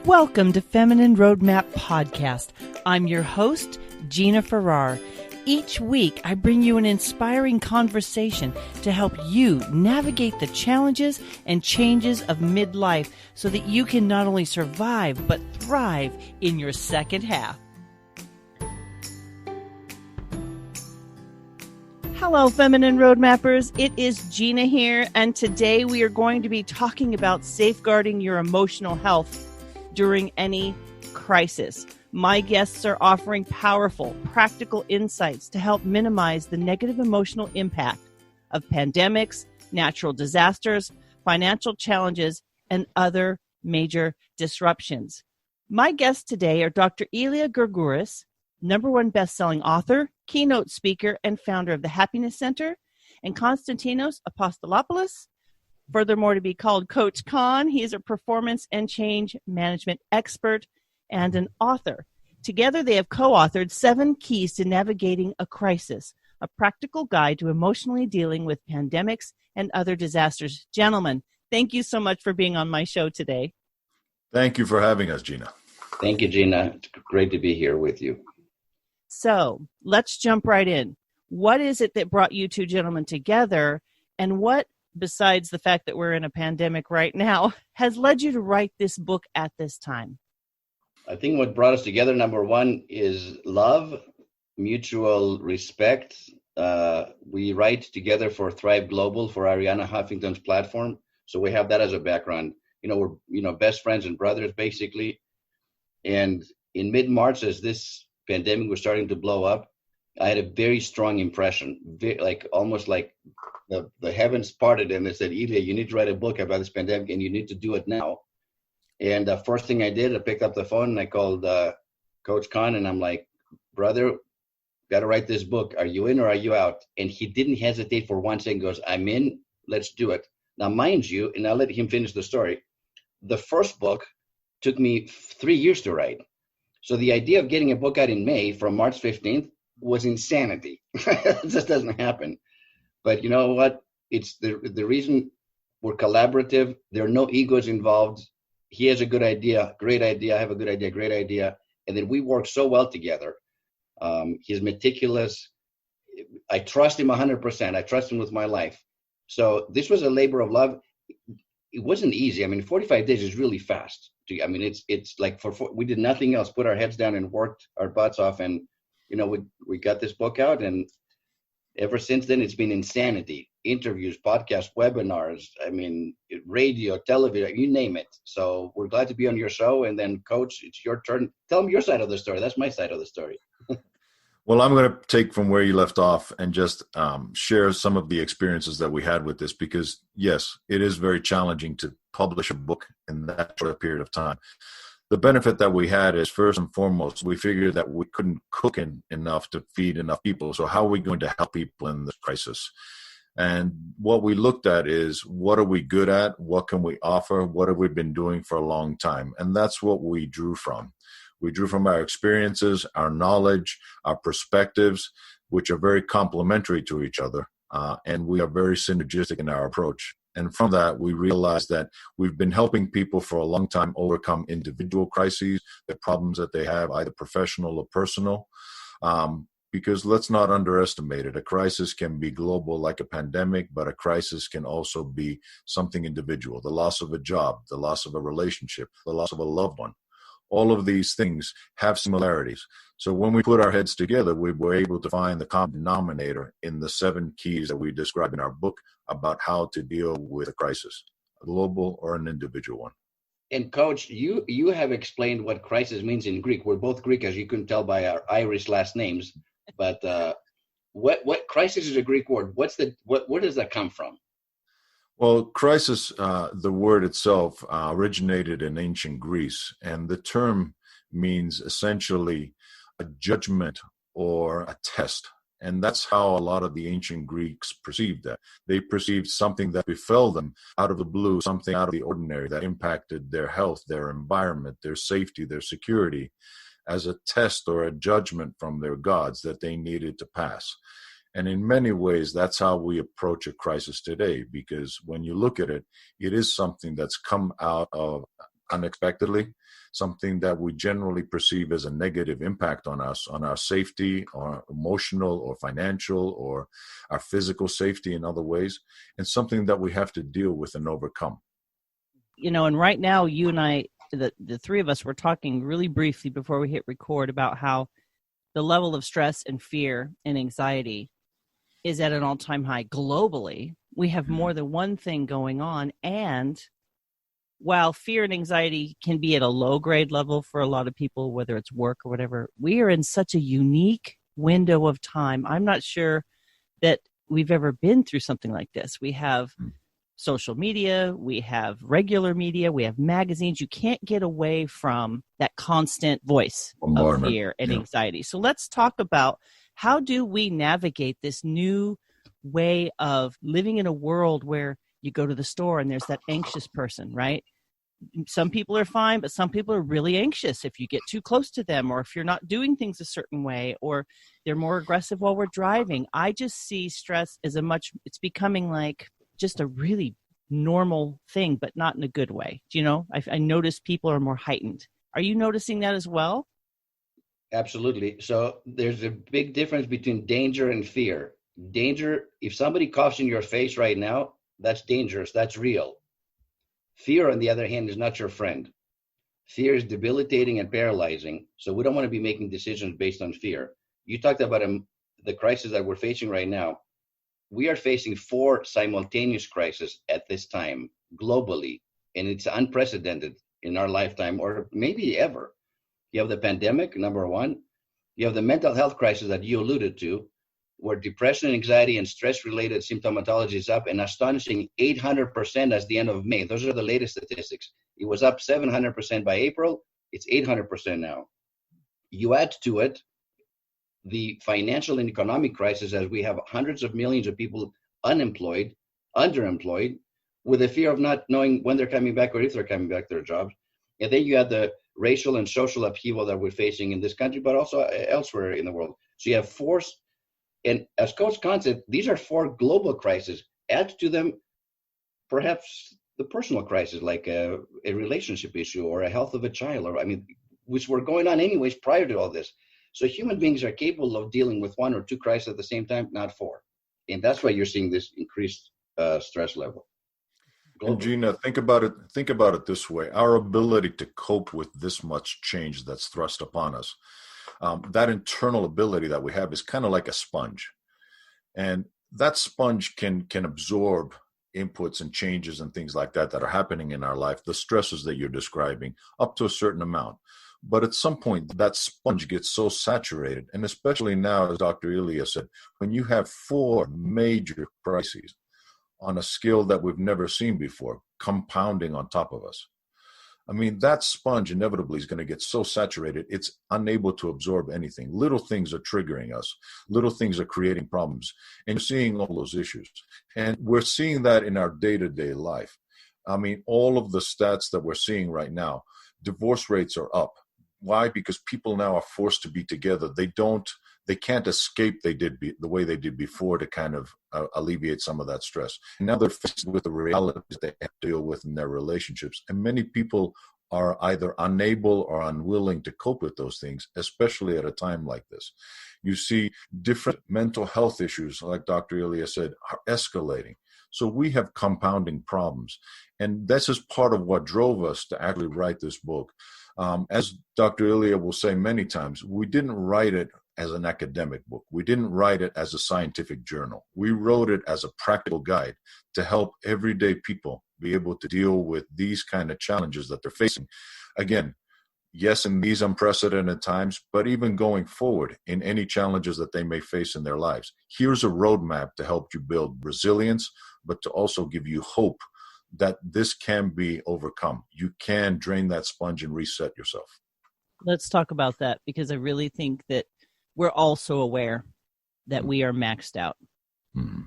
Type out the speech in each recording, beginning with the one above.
Welcome to Feminine Roadmap Podcast. I'm your host, Gina-R-Farrar. Each week, I bring you an inspiring conversation to help you navigate the challenges and changes of midlife so that you can not only survive, but thrive in your second half. Hello, Feminine Roadmappers. It is Gina here, and today we are going to be talking about safeguarding your emotional health during any crisis. My guests are offering powerful, practical insights to help minimize the negative emotional impact of pandemics, natural disasters, financial challenges, and other major disruptions. My guests today are dr-elia-gourgouris, #1 best-selling author, keynote speaker, and founder of the Happiness Center, and Konstantinos-Apostolopoulos, furthermore to be called Coach Con. He is a performance and change management expert and an author. Together, they have co-authored 7 Keys to Navigating a Crisis, a practical guide to emotionally dealing with pandemics and other disasters. Gentlemen, thank you so much for being on my show today. Thank you for having us, Gina. Thank you, Gina. It's great to be here with you. So let's jump right in. What is it that brought you two gentlemen together, and what, besides the fact that we're in a pandemic right now, has led you to write this book at this time? I think what brought us together, #1, is love, mutual respect. We write together for Thrive Global, for Arianna Huffington's platform. So we have that as a background. We're best friends and brothers, basically. And in mid-March, as this pandemic was starting to blow up, I had a very strong impression, almost like the heavens parted and they said, "Elia, you need to write a book about this pandemic and you need to do it now." And the first thing I did, I picked up the phone and I called Coach Con, and I'm like, "Brother, got to write this book. Are you in or are you out?" And he didn't hesitate for one second, goes, "I'm in, let's do it." Now, mind you, and I'll let him finish the story, the first book took me 3 years to write. So the idea of getting a book out in May from March 15th was insanity. It just doesn't happen. But you know what? It's the reason we're collaborative. There are no egos involved. He has a good idea, great idea. I have a good idea, great idea. And then we work so well together. He's meticulous. I trust him 100%. I trust him with my life. So this was a labor of love. It wasn't easy. 45 days is really fast. It's like we did nothing else, put our heads down and worked our butts off. And, we got this book out, and ever since then, it's been insanity. Interviews, podcasts, webinars, radio, television, you name it. So we're glad to be on your show. And then, Coach, it's your turn. Tell them your side of the story. That's my side of the story. Well, I'm going to take from where you left off and just share some of the experiences that we had with this, because, yes, it is very challenging to publish a book in that short period of time. The benefit that we had is, first and foremost, we figured that we couldn't cook enough to feed enough people. So how are we going to help people in this crisis? And what we looked at is, what are we good at? What can we offer? What have we been doing for a long time? And that's what we drew from. We drew from our experiences, our knowledge, our perspectives, which are very complementary to each other. And we are very synergistic in our approach. And from that, we realized that we've been helping people for a long time overcome individual crises, the problems that they have, either professional or personal. Because let's not underestimate it. A crisis can be global like a pandemic, but a crisis can also be something individual. The loss of a job, the loss of a relationship, the loss of a loved one. All of these things have similarities. So when we put our heads together, we were able to find the common denominator in the 7 keys that we describe in our book about how to deal with a crisis, a global or an individual one. And Coach, you have explained what crisis means in Greek. We're both Greek, as you can tell by our Irish last names. But what crisis is a Greek word? Where does that come from? Well, crisis, the word itself originated in ancient Greece, and the term means essentially a judgment or a test. And that's how a lot of the ancient Greeks perceived that. They perceived something that befell them out of the blue, something out of the ordinary that impacted their health, their environment, their safety, their security, as a test or a judgment from their gods that they needed to pass. And in many ways, that's how we approach a crisis today, because when you look at it, it is something that's come out of unexpectedly, something that we generally perceive as a negative impact on us, on our safety, or emotional or financial or our physical safety in other ways, and something that we have to deal with and overcome. And right now, you and I, the three of us, were talking really briefly before we hit record about how the level of stress and fear and anxiety is at an all-time high globally. We have more than one thing going on, and while fear and anxiety can be at a low grade level for a lot of people, whether it's work or whatever, we are in such a unique window of time. I'm not sure that we've ever been through something like this. We have social media, we have regular media, we have magazines. You can't get away from that constant voice of fear and anxiety. So let's talk about, how do we navigate this new way of living in a world where you go to the store and there's that anxious person, right? Some people are fine, but some people are really anxious if you get too close to them, or if you're not doing things a certain way, or they're more aggressive while we're driving. I just see stress as it's becoming like just a really normal thing, but not in a good way. I notice people are more heightened. Are you noticing that as well? Absolutely. So there's a big difference between danger and fear. Danger, if somebody coughs in your face right now, that's dangerous. That's real. Fear, on the other hand, is not your friend. Fear is debilitating and paralyzing. So we don't want to be making decisions based on fear. You talked about the crisis that we're facing right now. We are facing 4 simultaneous crises at this time globally, and it's unprecedented in our lifetime, or maybe ever. You have the pandemic, number one. You have the mental health crisis that you alluded to, where depression, anxiety, and stress-related symptomatology is up an astonishing 800% as the end of May. Those are the latest statistics. It was up 700% by April. It's 800% now. You add to it the financial and economic crisis, as we have hundreds of millions of people unemployed, underemployed, with the fear of not knowing when they're coming back or if they're coming back to their jobs. And then you have the racial and social upheaval that we're facing in this country, but also elsewhere in the world. So you have force. And as Coach Khan said, these are 4 global crises. Add to them perhaps the personal crisis, like a relationship issue or a health of a child, which were going on anyways prior to all this. So human beings are capable of dealing with 1 or 2 crises at the same time, not 4. And that's why you're seeing this increased stress level. And Gina, think about it this way. Our ability to cope with this much change that's thrust upon us, that internal ability that we have is kind of like a sponge. And that sponge can absorb inputs and changes and things like that are happening in our life, the stresses that you're describing, up to a certain amount. But at some point, that sponge gets so saturated, and especially now, as Dr. Elia said, when you have 4 major crises on a scale that we've never seen before, compounding on top of us. That sponge inevitably is going to get so saturated, it's unable to absorb anything. Little things are triggering us. Little things are creating problems. And you're seeing all those issues. And we're seeing that in our day-to-day life. All of the stats that we're seeing right now, divorce rates are up. Why? Because people now are forced to be together. They can't escape the way they did before to kind of alleviate some of that stress. And now they're faced with the realities they have to deal with in their relationships. And many people are either unable or unwilling to cope with those things, especially at a time like this. You see different mental health issues, like Dr. Elia said, are escalating. So we have compounding problems. And this is part of what drove us to actually write this book. As Dr. Elia will say many times, we didn't write it as an academic book. We didn't write it as a scientific journal. We wrote it as a practical guide to help everyday people be able to deal with these kind of challenges that they're facing. Again, yes, in these unprecedented times, but even going forward in any challenges that they may face in their lives. Here's a roadmap to help you build resilience, but to also give you hope that this can be overcome. You can drain that sponge and reset yourself. Let's talk about that, because I really think that we're also aware that we are maxed out. Mm-hmm.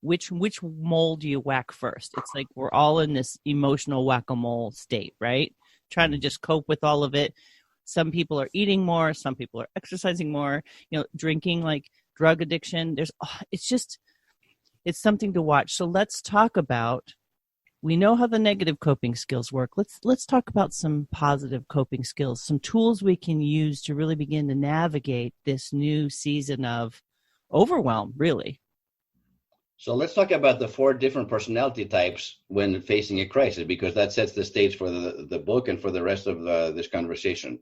Which mole do you whack first? It's like we're all in this emotional whack-a-mole state, right? Trying to just cope with all of it. Some people are eating more. Some people are exercising more. Drinking, like drug addiction. It's something to watch. So let's talk about We know how the negative coping skills work. Let's talk about some positive coping skills, some tools we can use to really begin to navigate this new season of overwhelm, really. So let's talk about the 4 different personality types when facing a crisis, because that sets the stage for the book and for the rest of this conversation.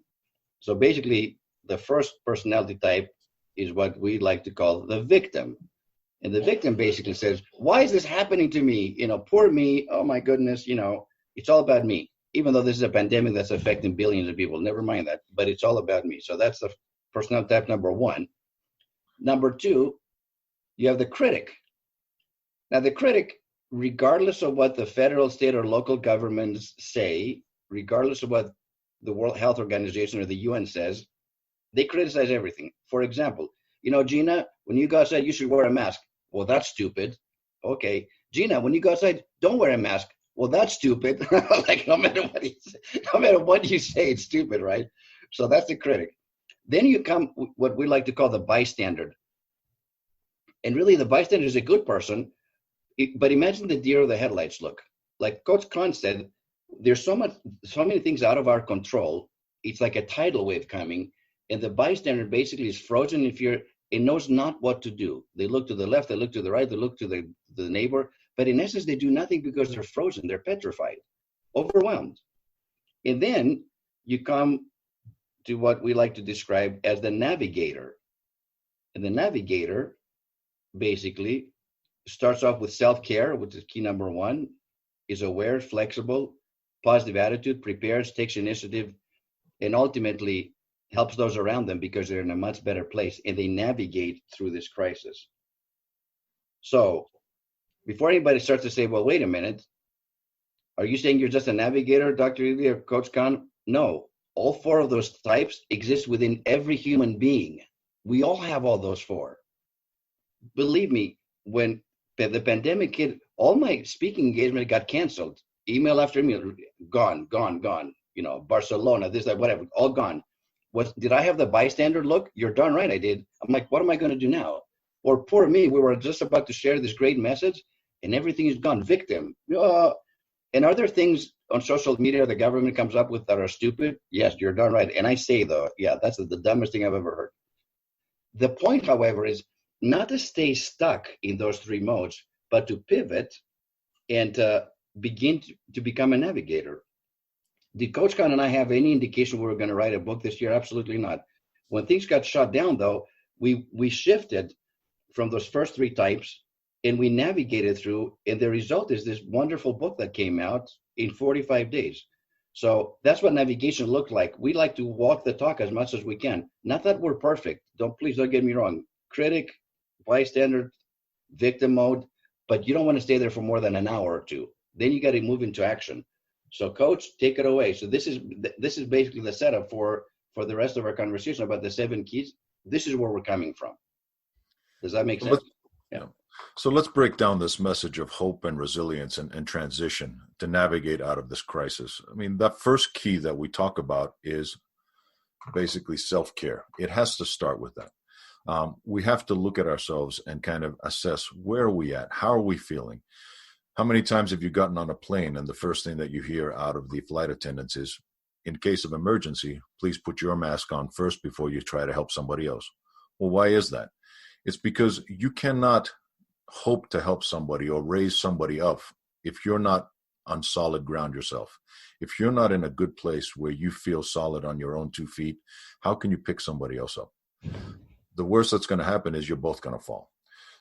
So basically, the first personality type is what we like to call the victim. And the victim basically says, why is this happening to me? Poor me. Oh, my goodness. It's all about me, even though this is a pandemic that's affecting billions of people. Never mind that. But it's all about me. So that's the personality type number 1. Number 2, you have the critic. Now, the critic, regardless of what the federal, state, or local governments say, regardless of what the World Health Organization or the UN says, they criticize everything. For example, Gina, when you go outside, you should wear a mask. Well, that's stupid. Okay. Gina, when you go outside, don't wear a mask. Well, that's stupid. Like, no matter what you say, it's stupid, right? So that's the critic. Then you come what we like to call the bystander. And really, the bystander is a good person. But imagine the deer of the headlights look. Like Coach Kahn said, there's so many things out of our control. It's like a tidal wave coming, and the bystander basically is frozen in fear and knows not what to do. They look to the left, they look to the right, they look to the neighbor, but in essence, they do nothing because they're frozen, they're petrified, overwhelmed. And then you come to what we like to describe as the navigator. And the navigator basically starts off with self-care, which is key number 1, is aware, flexible, positive attitude, prepares, takes initiative, and ultimately helps those around them because they're in a much better place and they navigate through this crisis. So before anybody starts to say, well, wait a minute, are you saying you're just a navigator, Dr. Elia or Coach Kahn? No, all 4 of those types exist within every human being. We all have all those 4. Believe me, when the pandemic hit, all my speaking engagement got canceled. Email after email, gone. Barcelona, this, that, whatever, all gone. Did I have the bystander look? You're darn right I did. I'm like, what am I going to do now? Or poor me, we were just about to share this great message and everything is gone. Victim. And are there things on social media the government comes up with that are stupid? Yes, you're darn right. And I say, though, yeah, that's the dumbest thing I've ever heard. The point, however, is not to stay stuck in those 3 modes, but to pivot and begin to become a navigator. Did Coach Kahn and I have any indication we were going to write a book this year? Absolutely not. When things got shut down, though, we shifted from those first 3 types and we navigated through, and the result is this wonderful book that came out in 45 days. So that's what navigation looked like. We like to walk the talk as much as we can. Not that we're perfect. Please don't get me wrong. Critic, bystander, victim mode, but you don't want to stay there for more than an hour or 2. Then you got to move into action. So Coach, take it away. So this is basically the setup for the rest of our conversation about the 7 keys. This is where we're coming from. Does that make sense? Yeah. So let's break down this message of hope and resilience and transition to navigate out of this crisis. I mean, that first key that we talk about is basically self-care. It has to start with that. We have to look at ourselves and kind of assess, where are we at? How are we feeling? How many times have you gotten on a plane and the first thing that you hear out of the flight attendants is, in case of emergency, please put your mask on first before you try to help somebody else? Well, why is that? It's because you cannot hope to help somebody or raise somebody up if you're not on solid ground yourself. If you're not in a good place where you feel solid on your own 2 feet, how can you pick somebody else up? The worst that's going to happen is you're both going to fall.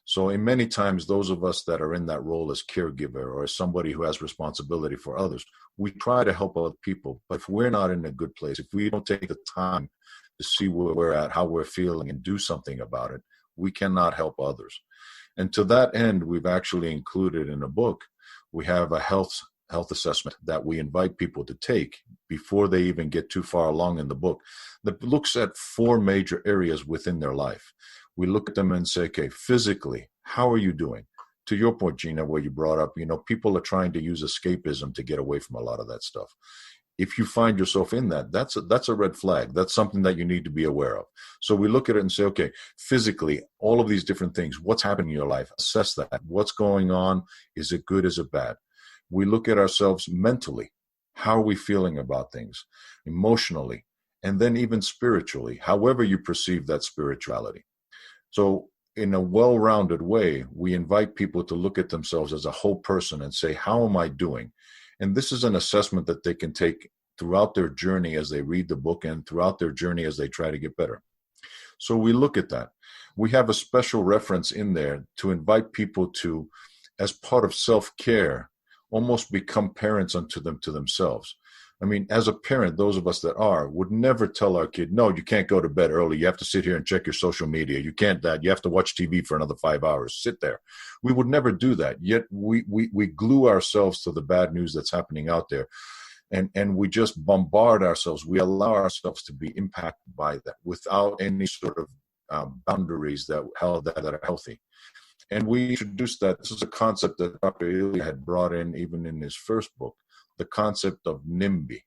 So in many times, those of us that are in that role as caregiver or as somebody who has responsibility for others, we try to help other people. But if we're not in a good place, if we don't take the time to see where we're at, how we're feeling, and do something about it, we cannot help others. And to that end, we've actually included in a book, we have a health assessment that we invite people to take before they even get too far along in the book, that looks at 4 major areas within their life. We look at them and say, okay, physically, how are you doing? To your point, Gina, where you brought up, people are trying to use escapism to get away from a lot of that stuff. If you find yourself in that, that's a red flag. That's something that you need to be aware of. So we look at it and say, okay, physically, all of these different things, what's happening in your life? Assess that. What's going on? Is it good? Is it bad? We look at ourselves mentally. How are we feeling about things? Emotionally, and then even spiritually, however you perceive that spirituality. So in a well-rounded way, we invite people to look at themselves as a whole person and say, how am I doing? And this is an assessment that they can take throughout their journey as they read the book and throughout their journey as they try to get better. So we look at that. We have a special reference in there to invite people to, as part of self-care, almost become parents unto themselves. I mean, as a parent, those of us that would never tell our kid, no, you can't go to bed early. You have to sit here and check your social media. You can't that. You have to watch TV for another 5 hours. Sit there. We would never do that. Yet we glue ourselves to the bad news that's happening out there. And we just bombard ourselves. We allow ourselves to be impacted by that without any sort of boundaries that are healthy. And we introduced that. This is a concept that Dr. Elia had brought in even in his first book, the concept of NIMBY.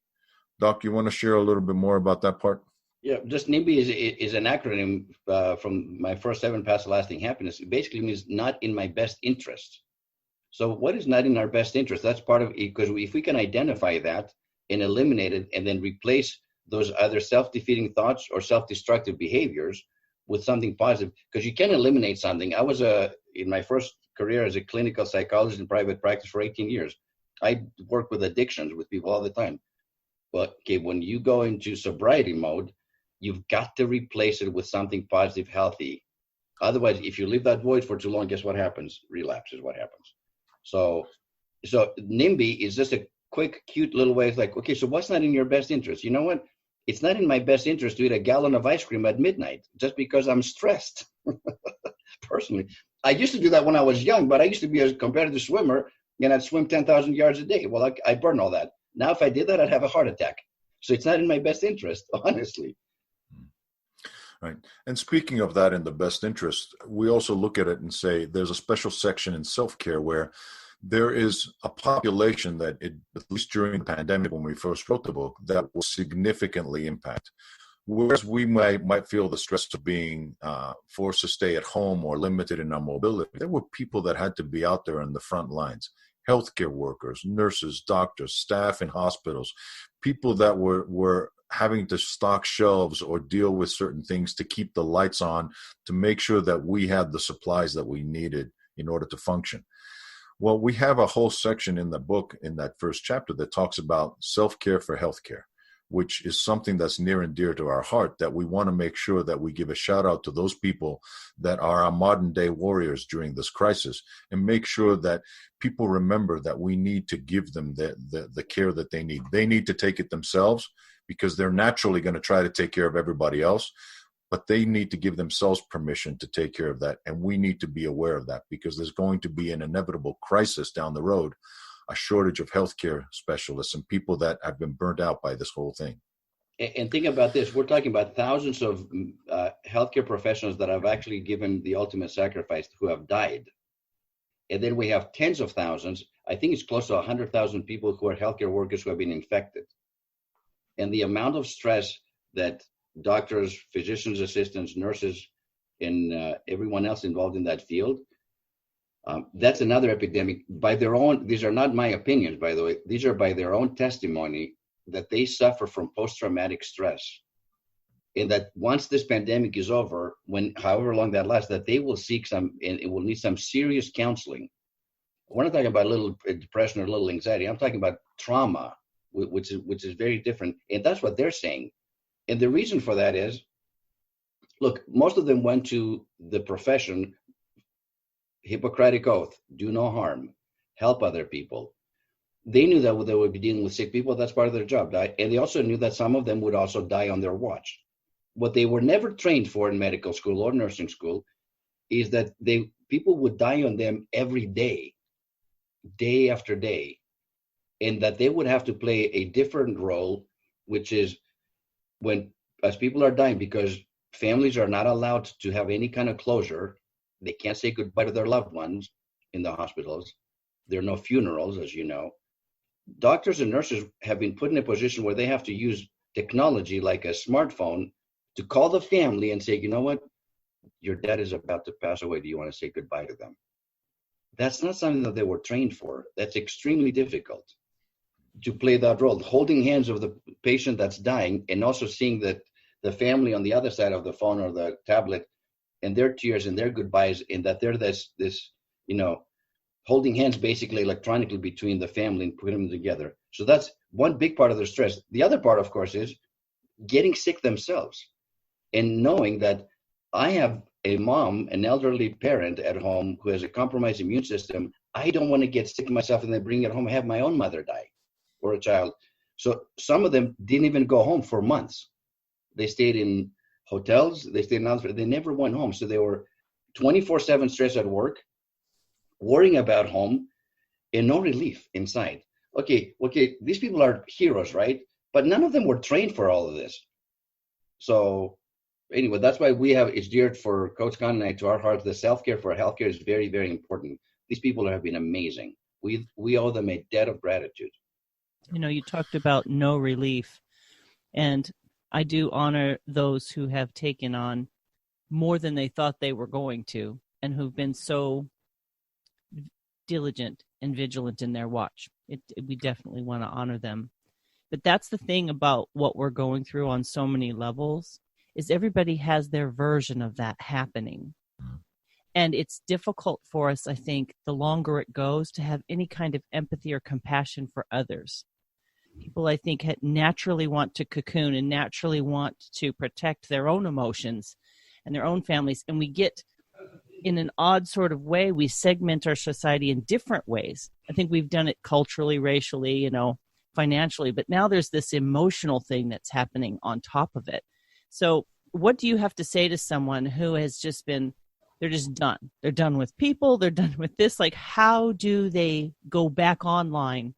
Doc, you want to share a little bit more about that part? Yeah, just NIMBY is an acronym from my first 7 paths to lasting happiness. It basically means not in my best interest. So what is not in our best interest? That's part of it, because if we can identify that and eliminate it and then replace those other self-defeating thoughts or self-destructive behaviors with something positive, because you can eliminate something. I was in my first career as a clinical psychologist in private practice for 18 years. I work with addictions with people all the time. But okay, when you go into sobriety mode, you've got to replace it with something positive, healthy. Otherwise, if you leave that void for too long, guess what happens? Relapse is what happens. So NIMBY is just a quick, cute little way. It's like, okay, so what's not in your best interest? You know what? It's not in my best interest to eat a gallon of ice cream at midnight just because I'm stressed. Personally, I used to do that when I was young, but I used to be a competitive swimmer and I'd swim 10,000 yards a day. Well, I burn all that. Now, if I did that, I'd have a heart attack. So it's not in my best interest, honestly. Right. And speaking of that in the best interest, we also look at it and say there's a special section in self-care where there is a population that, at least during the pandemic when we first wrote the book, that will significantly impact. Whereas we might feel the stress of being forced to stay at home or limited in our mobility, there were people that had to be out there in the front lines. Healthcare workers, nurses, doctors, staff in hospitals, people that were having to stock shelves or deal with certain things to keep the lights on, to make sure that we had the supplies that we needed in order to function. Well, we have a whole section in the book in that first chapter that talks about self-care for healthcare, which is something that's near and dear to our heart, that we want to make sure that we give a shout out to those people that are our modern day warriors during this crisis, and make sure that people remember that we need to give them the care that they need. They need to take it themselves because they're naturally going to try to take care of everybody else, but they need to give themselves permission to take care of that. And we need to be aware of that because there's going to be an inevitable crisis down the road, a shortage of healthcare specialists and people that have been burnt out by this whole thing. And think about this. We're talking about thousands of healthcare professionals that have actually given the ultimate sacrifice who have died. And then we have tens of thousands. I think it's close to 100,000 people who are healthcare workers who have been infected. And the amount of stress that doctors, physicians, assistants, nurses, and everyone else involved in that field, that's another epidemic. By their own, these are not my opinions, by the way, these are by their own testimony that they suffer from post-traumatic stress. And that once this pandemic is over, however long that lasts, that they will seek and it will need some serious counseling. We're not talking about a little depression or a little anxiety. I'm talking about trauma, which is very different. And that's what they're saying. And the reason for that is, look, most of them went to the profession, Hippocratic oath, do no harm, help other people. They knew that they would be dealing with sick people. That's part of their job. And they also knew that some of them would also die on their watch. What they were never trained for in medical school or nursing school is that people would die on them every day, day after day, and that they would have to play a different role, which is as people are dying, because families are not allowed to have any kind of closure. They can't say goodbye to their loved ones in the hospitals. There are no funerals, as you know. Doctors and nurses have been put in a position where they have to use technology like a smartphone to call the family and say, you know what, your dad is about to pass away. Do you want to say goodbye to them? That's not something that they were trained for. That's extremely difficult to play that role, holding hands of the patient that's dying and also seeing that the family on the other side of the phone or the tablet and their tears and their goodbyes, and that they're this, holding hands basically electronically between the family and putting them together. So that's one big part of their stress. The other part, of course, is getting sick themselves and knowing that I have a mom, an elderly parent at home who has a compromised immune system. I don't want to get sick myself and then bring it home and have my own mother die or a child. So some of them didn't even go home for months. They stayed in hotels. They stayed in hospitals. They never went home. So they were 24/7 stressed at work, worrying about home, and no relief inside. Okay, these people are heroes, right? But none of them were trained for all of this. So anyway, that's why it's dear for Coach Khan and I to our hearts. The self-care for healthcare is very, very important. These people have been amazing. We owe them a debt of gratitude. You talked about no relief, and I do honor those who have taken on more than they thought they were going to and who've been so diligent and vigilant in their watch. We definitely want to honor them. But that's the thing about what we're going through on so many levels, is everybody has their version of that happening. And it's difficult for us, I think, the longer it goes, to have any kind of empathy or compassion for others. People, I think, naturally want to cocoon and naturally want to protect their own emotions and their own families. And we get, in an odd sort of way, we segment our society in different ways. I think we've done it culturally, racially, financially, but now there's this emotional thing that's happening on top of it. So what do you have to say to someone who has just been, they're just done. They're done with people. They're done with this. Like, how do they go back online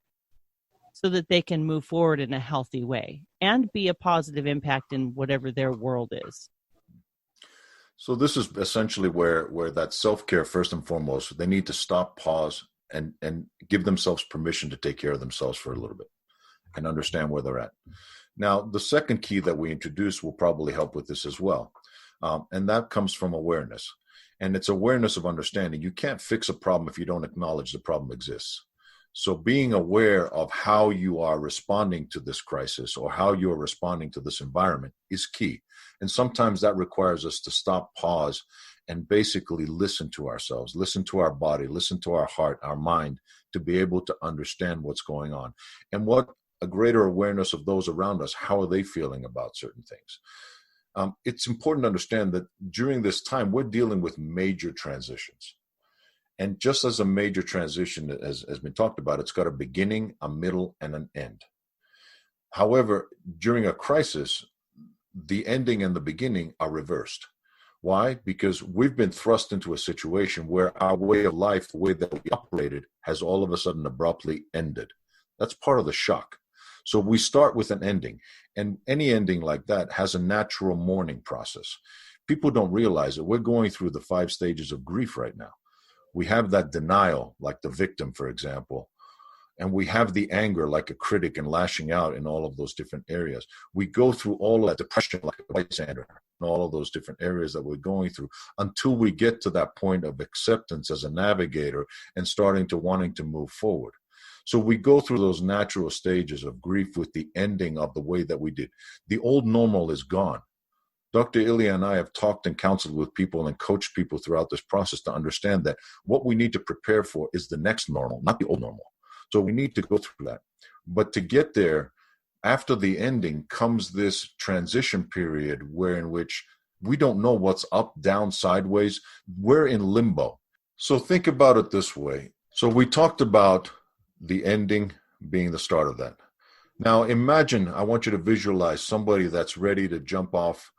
so that they can move forward in a healthy way and be a positive impact in whatever their world is? So this is essentially where that self-care, first and foremost, they need to stop, pause, and give themselves permission to take care of themselves for a little bit and understand where they're at. Now, the second key that we introduce will probably help with this as well. And that comes from awareness. And it's awareness of understanding. You can't fix a problem if you don't acknowledge the problem exists. So being aware of how you are responding to this crisis or how you are responding to this environment is key. And sometimes that requires us to stop, pause, and basically listen to ourselves, listen to our body, listen to our heart, our mind, to be able to understand what's going on. And what a greater awareness of those around us, how are they feeling about certain things? It's important to understand that during this time, we're dealing with major transitions. And just as a major transition has been talked about, it's got a beginning, a middle, and an end. However, during a crisis, the ending and the beginning are reversed. Why? Because we've been thrust into a situation where our way of life, the way that we operated, has all of a sudden abruptly ended. That's part of the shock. So we start with an ending, and any ending like that has a natural mourning process. People don't realize it. We're going through the 5 stages of grief right now. We have that denial, like the victim, for example, and we have the anger, like a critic, and lashing out in all of those different areas. We go through all of that depression, like a bystander, and all of those different areas that we're going through until we get to that point of acceptance as a navigator and starting to wanting to move forward. So we go through those natural stages of grief with the ending of the way that we did. The old normal is gone. Dr. Ilya and I have talked and counseled with people and coached people throughout this process to understand that what we need to prepare for is the next normal, not the old normal. So we need to go through that. But to get there, after the ending comes this transition period in which we don't know what's up, down, sideways. We're in limbo. So think about it this way. So we talked about the ending being the start of that. Now imagine, I want you to visualize somebody that's ready to jump off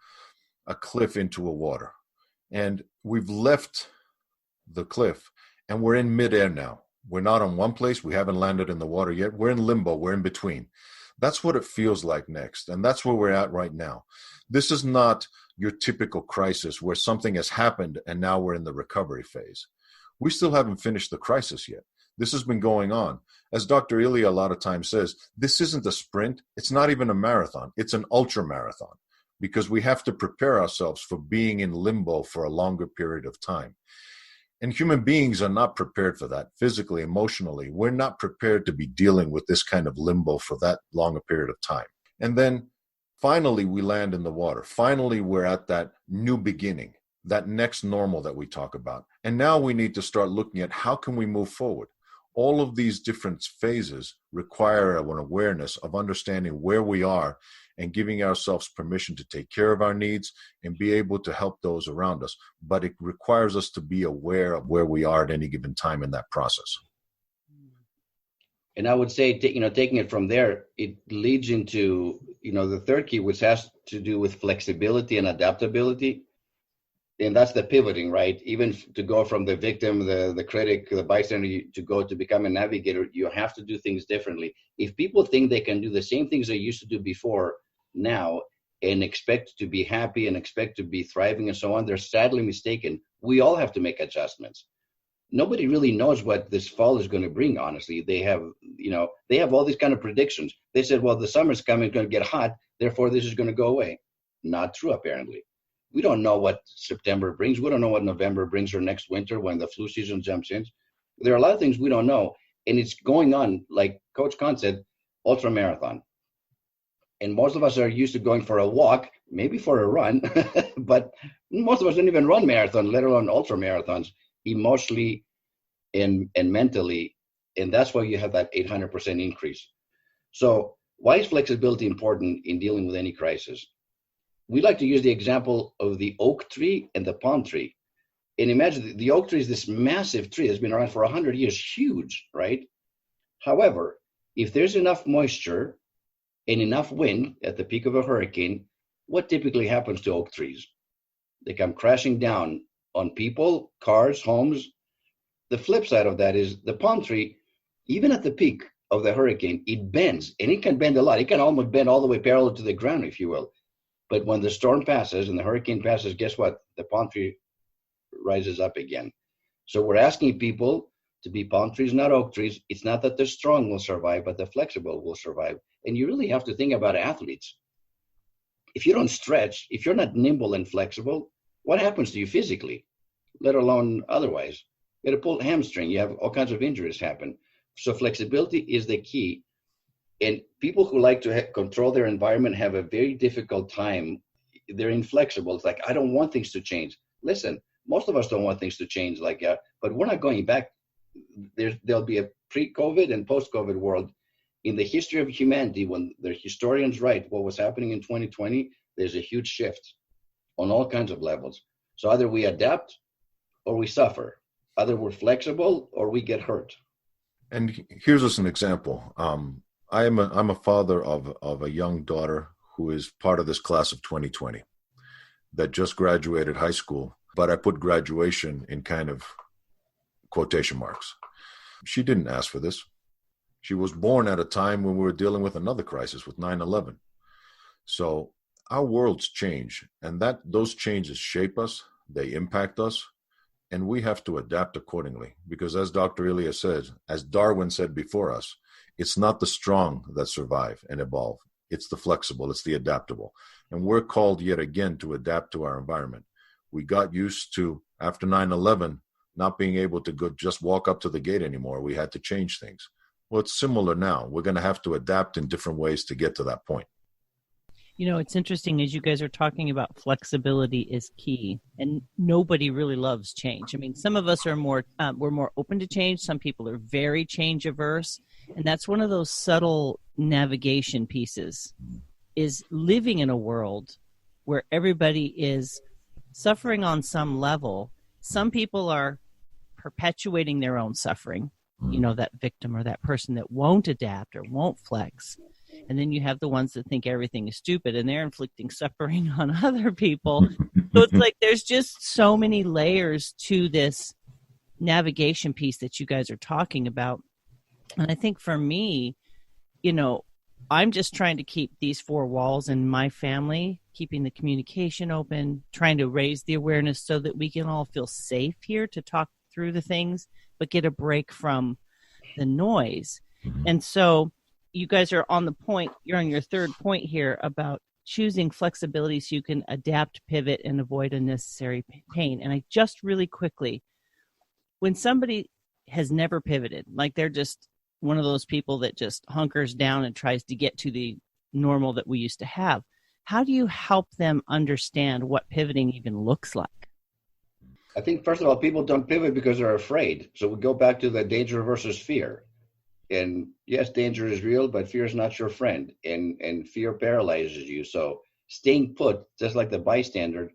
a cliff into a water. And we've left the cliff and we're in midair now. We're not in one place. We haven't landed in the water yet. We're in limbo. We're in between. That's what it feels like next. And that's where we're at right now. This is not your typical crisis where something has happened and now we're in the recovery phase. We still haven't finished the crisis yet. This has been going on. As Dr. Ilya a lot of times says, this isn't a sprint. It's not even a marathon. It's an ultra marathon because we have to prepare ourselves for being in limbo for a longer period of time. And human beings are not prepared for that physically, emotionally. We're not prepared to be dealing with this kind of limbo for that long a period of time. And then finally, we land in the water. Finally, we're at that new beginning, that next normal that we talk about. And now we need to start looking at how can we move forward. All of these different phases require an awareness of understanding where we are and giving ourselves permission to take care of our needs and be able to help those around us. But it requires us to be aware of where we are at any given time in that process. And I would say, taking it from there, it leads into, the third key, which has to do with flexibility and adaptability. And that's the pivoting, right? Even to go from the victim, the critic, the bystander, to become a navigator, you have to do things differently. If people think they can do the same things they used to do before now and expect to be happy and expect to be thriving and so on, they're sadly mistaken. We all have to make adjustments. Nobody really knows what this fall is going to bring, honestly. They have all these kind of predictions. They said, well, the summer's coming, it's going to get hot, therefore this is going to go away. Not true, apparently. We don't know what September brings. We don't know what November brings or next winter when the flu season jumps in. There are a lot of things we don't know. And it's going on, like Coach Khan said, ultra marathon. And most of us are used to going for a walk, maybe for a run, but most of us don't even run marathon, let alone ultra marathons, emotionally and mentally. And that's why you have that 800% increase. So why is flexibility important in dealing with any crisis? We like to use the example of the oak tree and the palm tree. And imagine the oak tree is this massive tree that's been around for 100 years, huge, right? However, if there's enough moisture and enough wind at the peak of a hurricane, what typically happens to oak trees? They come crashing down on people, cars, homes. The flip side of that is the palm tree, even at the peak of the hurricane, it bends, and it can bend a lot. It can almost bend all the way parallel to the ground, if you will. But when the storm passes and the hurricane passes, guess what? The palm tree rises up again. So we're asking people to be palm trees, not oak trees. It's not that the strong will survive, but the flexible will survive. And you really have to think about athletes. If you don't stretch, if you're not nimble and flexible, what happens to you physically, let alone otherwise? You get a pulled hamstring. You have all kinds of injuries happen. So flexibility is the key. And people who like to control their environment have a very difficult time. They're inflexible. It's like, I don't want things to change. Listen, most of us don't want things to change but we're not going back. There'll be a pre-COVID and post-COVID world. In the history of humanity, when the historians write what was happening in 2020, there's a huge shift on all kinds of levels. So either we adapt or we suffer. Either we're flexible or we get hurt. And here's just an example. I'm a father of a young daughter who is part of this class of 2020 that just graduated high school, but I put graduation in kind of quotation marks. She didn't ask for this. She was born at a time when we were dealing with another crisis with 9/11. So our worlds change, and those changes shape us, they impact us, and we have to adapt accordingly. Because as Dr. Elia said, as Darwin said before us, it's not the strong that survive and evolve. It's the flexible, it's the adaptable. And we're called yet again to adapt to our environment. We got used to, after 9/11, not being able to just walk up to the gate anymore. We had to change things. Well, it's similar now. We're going to have to adapt in different ways to get to that point. It's interesting as you guys are talking about flexibility is key, and nobody really loves change. I mean, some of us are we're more open to change. Some people are very change averse. And that's one of those subtle navigation pieces, is living in a world where everybody is suffering on some level. Some people are perpetuating their own suffering, that victim or that person that won't adapt or won't flex. And then you have the ones that think everything is stupid and they're inflicting suffering on other people. So it's like there's just so many layers to this navigation piece that you guys are talking about. And I think for me, I'm just trying to keep these four walls in my family, keeping the communication open, trying to raise the awareness so that we can all feel safe here to talk through the things, but get a break from the noise. And so you guys are on the point, you're on your third point here about choosing flexibility so you can adapt, pivot, and avoid unnecessary pain. And I just really quickly, when somebody has never pivoted, like they're just one of those people that just hunkers down and tries to get to the normal that we used to have, how do you help them understand what pivoting even looks like? I think, first of all, people don't pivot because they're afraid. So we go back to the danger versus fear. And yes, danger is real, but fear is not your friend. And fear paralyzes you. So staying put, just like the bystander,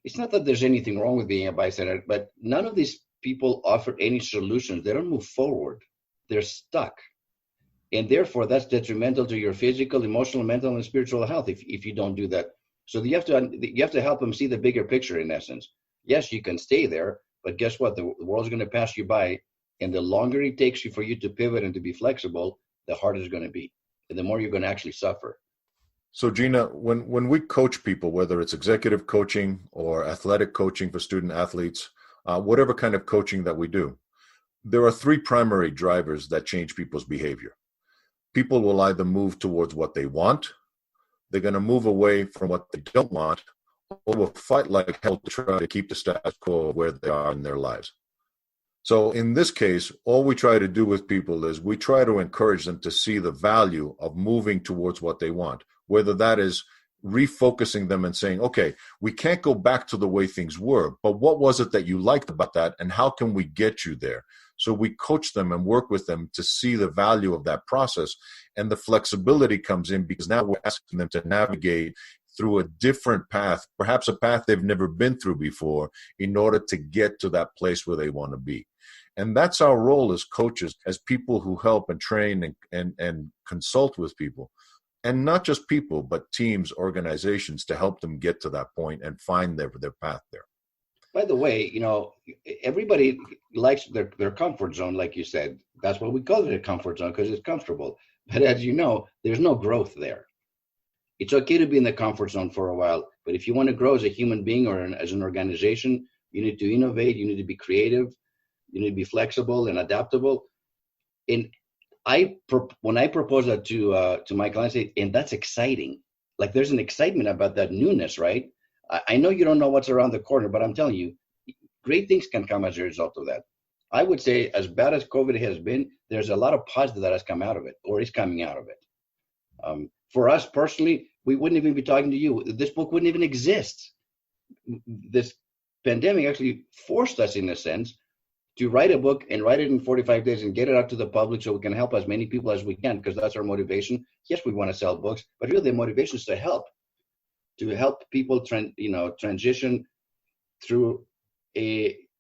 it's not that there's anything wrong with being a bystander, but none of these people offer any solutions. They don't move forward. They're stuck. And therefore, that's detrimental to your physical, emotional, mental, and spiritual health if you don't do that. So you have to help them see the bigger picture, in essence. Yes, you can stay there, but guess what? The world's going to pass you by. And the longer it takes for you to pivot and to be flexible, the harder it's going to be. And the more you're going to actually suffer. So Gina, when we coach people, whether it's executive coaching or athletic coaching for student athletes, whatever kind of coaching that we do, there are three primary drivers that change people's behavior. People will either move towards what they want, they're going to move away from what they don't want, or will fight like hell to try to keep the status quo where they are in their lives. So in this case, all we try to do with people is we try to encourage them to see the value of moving towards what they want, whether that is refocusing them and saying, okay, we can't go back to the way things were, but what was it that you liked about that, and how can we get you there? So we coach them and work with them to see the value of that process, and the flexibility comes in because now we're asking them to navigate through a different path, perhaps a path they've never been through before, in order to get to that place where they want to be. And that's our role as coaches, as people who help and train and consult with people. And not just people, but teams, organizations, to help them get to that point and find their path there. By the way, everybody likes their comfort zone, like you said. That's what we call it, a comfort zone, because it's comfortable. But as you know, there's no growth there. It's okay to be in the comfort zone for a while, but if you want to grow as a human being or as an organization, you need to innovate, you need to be creative, you need to be flexible and adaptable. And when I propose that to my clients, and that's exciting. Like there's an excitement about that newness, right? I know you don't know what's around the corner, but I'm telling you, great things can come as a result of that. I would say, as bad as COVID has been, there's a lot of positive that has come out of it, or is coming out of it. For us personally, we wouldn't even be talking to you. This book wouldn't even exist. This pandemic actually forced us, in a sense, to write a book and write it in 45 days and get it out to the public so we can help as many people as we can, because that's our motivation. Yes, we want to sell books, but really the motivation is to help people transition through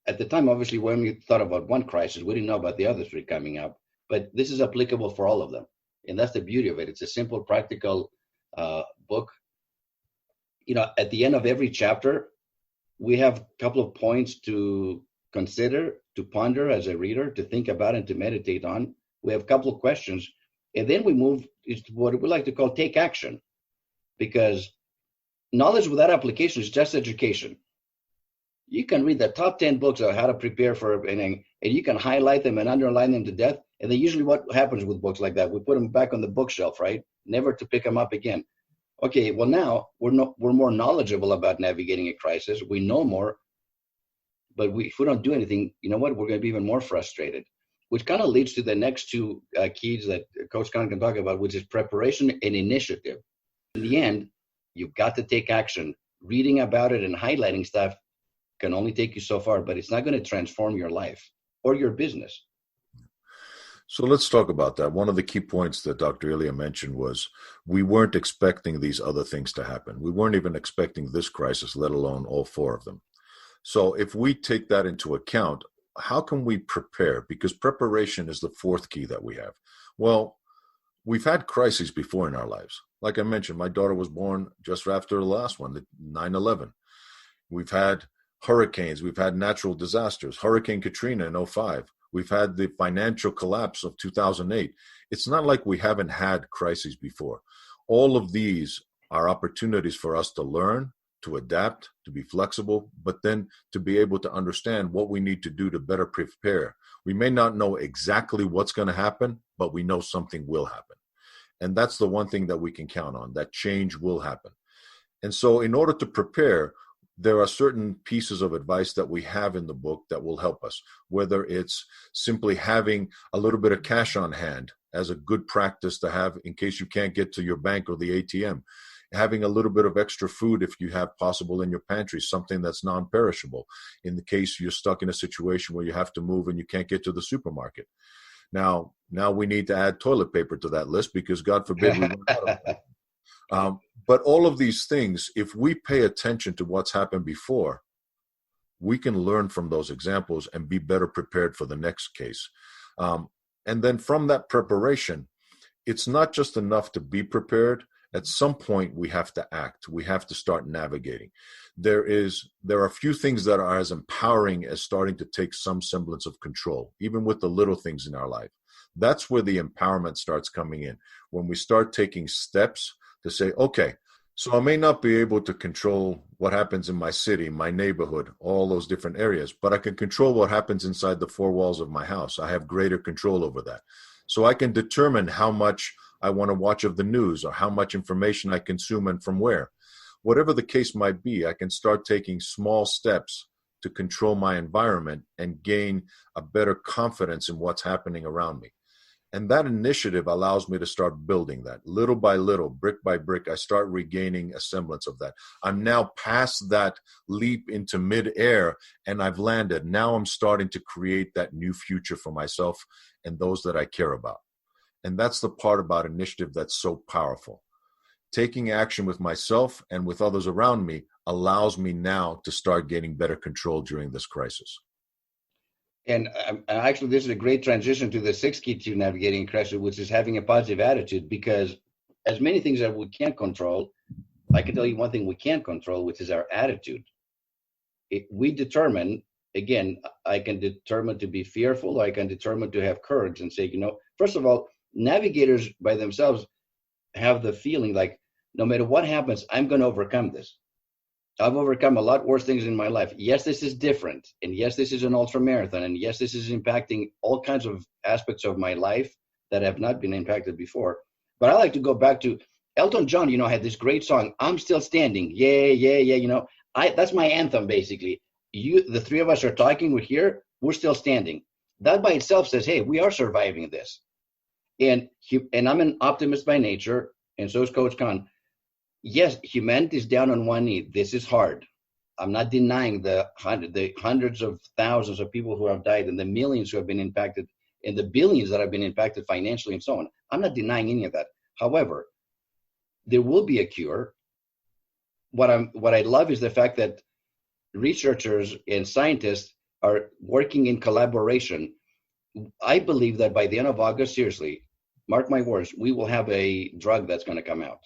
at the time, obviously, when we thought about one crisis, we didn't know about the other three coming up, but this is applicable for all of them. And that's the beauty of it. It's a simple, practical book. At the end of every chapter, we have a couple of points to consider, to ponder as a reader, to think about and to meditate on. We have a couple of questions, and then we move to what we like to call take action, because knowledge without application is just education. You can read the top 10 books on how to prepare for and you can highlight them and underline them to death. And then usually what happens with books like that, we put them back on the bookshelf, right? Never to pick them up again. Okay, well now we're more knowledgeable about navigating a crisis. We know more, but if we don't do anything, you know what? We're going to be even more frustrated, which kind of leads to the next two keys that Coach Khan can talk about, which is preparation and initiative. In the end, you've got to take action. Reading about it and highlighting stuff can only take you so far, but it's not going to transform your life or your business. So let's talk about that. One of the key points that Dr. Elia mentioned was we weren't expecting these other things to happen. We weren't even expecting this crisis, let alone all four of them. So if we take that into account, how can we prepare? Because preparation is the fourth key that we have. Well, we've had crises before in our lives. Like I mentioned, my daughter was born just after the last one, the 9/11. We've had hurricanes. We've had natural disasters. Hurricane Katrina in 2005. We've had the financial collapse of 2008. It's not like we haven't had crises before. All of these are opportunities for us to learn, to adapt, to be flexible, but then to be able to understand what we need to do to better prepare. We may not know exactly what's going to happen, but we know something will happen. And that's the one thing that we can count on, that change will happen. And so in order to prepare, there are certain pieces of advice that we have in the book that will help us, whether it's simply having a little bit of cash on hand as a good practice to have in case you can't get to your bank or the ATM, having a little bit of extra food if you have possible in your pantry, something that's non-perishable, in the case you're stuck in a situation where you have to move and you can't get to the supermarket. Now we need to add toilet paper to that list because God forbid we run out of it. But all of these things, if we pay attention to what's happened before, we can learn from those examples and be better prepared for the next case. And then from that preparation, it's not just enough to be prepared. At some point, we have to act. We have to start navigating. There are a few things that are as empowering as starting to take some semblance of control, even with the little things in our life. That's where the empowerment starts coming in. When we start taking steps to say, okay, so I may not be able to control what happens in my city, my neighborhood, all those different areas, but I can control what happens inside the four walls of my house. I have greater control over that. So I can determine how much I want to watch of the news or how much information I consume and from where. Whatever the case might be, I can start taking small steps to control my environment and gain a better confidence in what's happening around me. And that initiative allows me to start building that. Little by little, brick by brick, I start regaining a semblance of that. I'm now past that leap into midair and I've landed. Now I'm starting to create that new future for myself and those that I care about. And that's the part about initiative that's so powerful. Taking action with myself and with others around me allows me now to start gaining better control during this crisis. And actually, this is a great transition to the sixth key to navigating crisis, which is having a positive attitude, because as many things that we can't control, I can tell you one thing we can't control, which is our attitude. We determine, again, I can determine to be fearful, or I can determine to have courage and say, first of all, navigators by themselves have the feeling like, no matter what happens, I'm going to overcome this. I've overcome a lot worse things in my life. Yes, this is different. And yes, this is an ultra marathon. And yes, this is impacting all kinds of aspects of my life that have not been impacted before. But I like to go back to Elton John, had this great song, I'm Still Standing. Yeah, yeah, yeah. That's my anthem, basically. The three of us are talking, we're here, we're still standing. That by itself says, hey, we are surviving this. And I'm an optimist by nature, and so is Coach Khan. Yes, humanity is down on one knee. This is hard. I'm not denying the hundreds of thousands of people who have died and the millions who have been impacted and the billions that have been impacted financially and so on. I'm not denying any of that. However, there will be a cure. What I love is the fact that researchers and scientists are working in collaboration. I believe that by the end of August, seriously, mark my words, we will have a drug that's going to come out.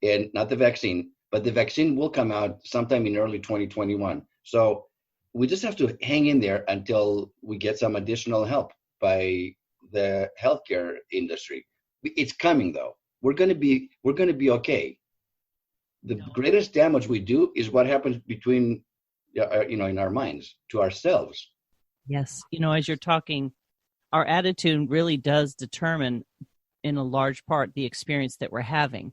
And not the vaccine, but the vaccine will come out sometime in early 2021. So we just have to hang in there until we get some additional help by the healthcare industry. It's coming, though. We're going to be okay. The greatest damage we do is what happens between, in our minds to ourselves. Yes. As you're talking, our attitude really does determine in a large part the experience that we're having.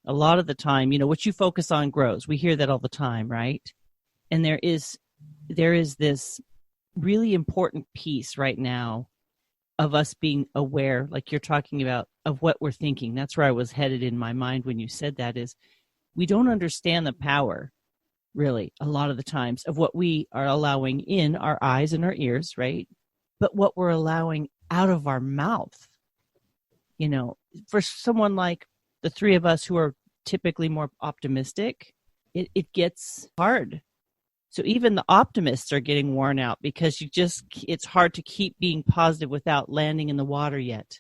A lot of the time, what you focus on grows. We hear that all the time, right? And there is this really important piece right now of us being aware, like you're talking about, of what we're thinking. That's where I was headed in my mind when you said that, is we don't understand the power, really, a lot of the times, of what we are allowing in our eyes and our ears, right? But what we're allowing out of our mouth. For someone like the three of us who are typically more optimistic, it gets hard. So even the optimists are getting worn out because it's hard to keep being positive without landing in the water yet.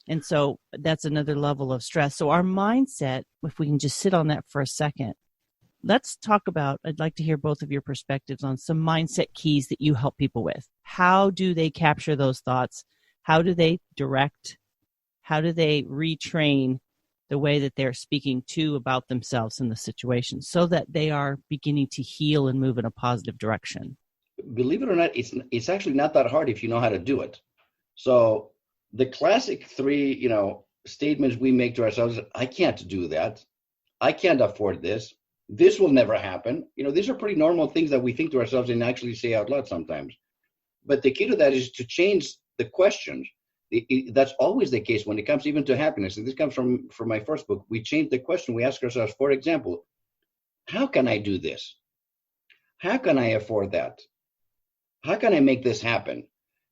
And so that's another level of stress. So our mindset, if we can just sit on that for a second, let's talk about, I'd like to hear both of your perspectives on some mindset keys that you help people with. How do they capture those thoughts? How do they direct? How do they retrain the way that they're speaking about themselves in the situation so that they are beginning to heal and move in a positive direction? Believe it or not, it's actually not that hard if you know how to do it. So the classic three, statements we make to ourselves, I can't do that. I can't afford this. This will never happen. These are pretty normal things that we think to ourselves and actually say out loud sometimes. But the key to that is to change the questions. That's always the case when it comes even to happiness. And this comes from my first book. We change the question we ask ourselves. For example, how can I do this? How can I afford that? How can I make this happen?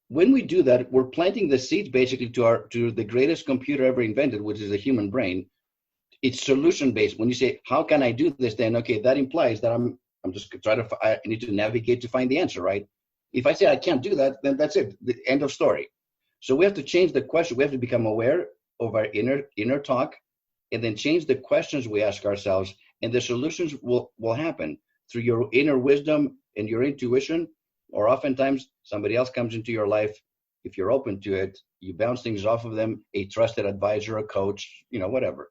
When we do that, we're planting the seeds basically to the greatest computer ever invented, which is the human brain. It's solution based. When you say, how can I do this? Then, okay, that implies that I'm just I need to navigate to find the answer, right? If I say I can't do that, then that's it. The end of story. So we have to change the question. We have to become aware of our inner talk, and then change the questions we ask ourselves, and the solutions will happen through your inner wisdom and your intuition, or oftentimes somebody else comes into your life. If you're open to it, you bounce things off of them, a trusted advisor, a coach, whatever,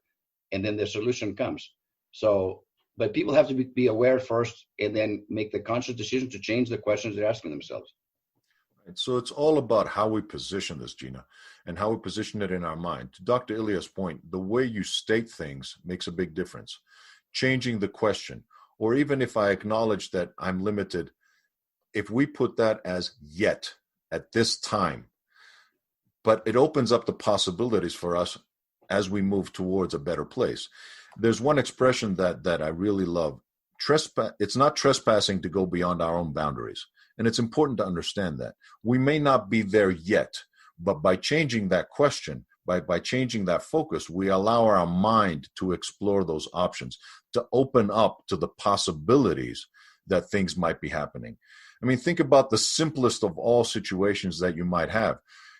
and then the solution comes. So, but people have to be aware first, and then make the conscious decision to change the questions they're asking themselves. So it's all about how we position this, Gina, and how we position it in our mind. To Dr. Elia's point, the way you state things makes a big difference. Changing the question, or even if I acknowledge that I'm limited, if we put that as yet, at this time, but it opens up the possibilities for us as we move towards a better place. There's one expression that I really love. It's not trespassing to go beyond our own boundaries. And it's important to understand that. We may not be there yet, but by changing that question, by changing that focus, we allow our mind to explore those options, to open up to the possibilities that things might be happening. I mean, think about the simplest of all situations that you might have.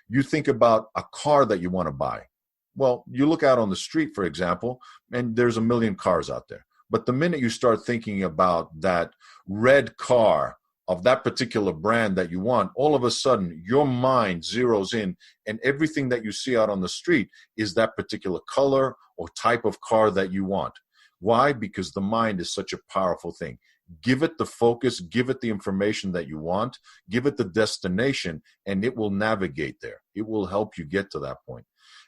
You think about a car that you want to buy. Well, you look out on the street, for example, and there's a million cars out there. But the minute you start thinking about that red car of that particular brand that you want, all of a sudden your mind zeroes in, and everything that you see out on the street is that particular color or type of car that you want. Why? Because the mind is such a powerful thing. Give it the focus, give it the information that you want, give it the destination, and it will navigate there. It will help you get to that point.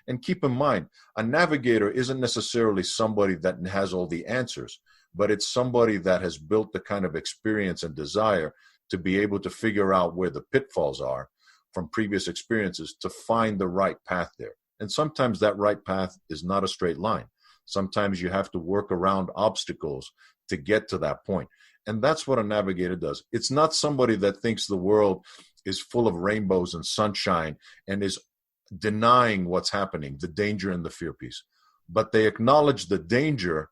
And keep in mind, a navigator isn't necessarily somebody that has all the answers, but it's somebody that has built the kind of experience and desire to be able to figure out where the pitfalls are from previous experiences to find the right path there. And sometimes that right path is not a straight line. Sometimes you have to work around obstacles to get to that point. And that's what a navigator does. It's not somebody that thinks the world is full of rainbows and sunshine and is denying what's happening, the danger and the fear piece. But they acknowledge the danger,